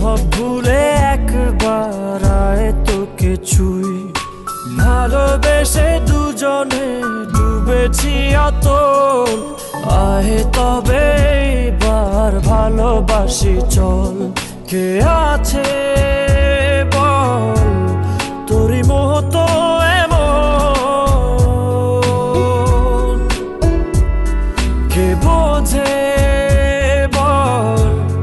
সব ভুলে একবার আয় তোকে ছুঁই। ভালোবেসে দুজনে ডুবেছি অতল, আয় তবে এবার ভালোবাসি চল। কে আছে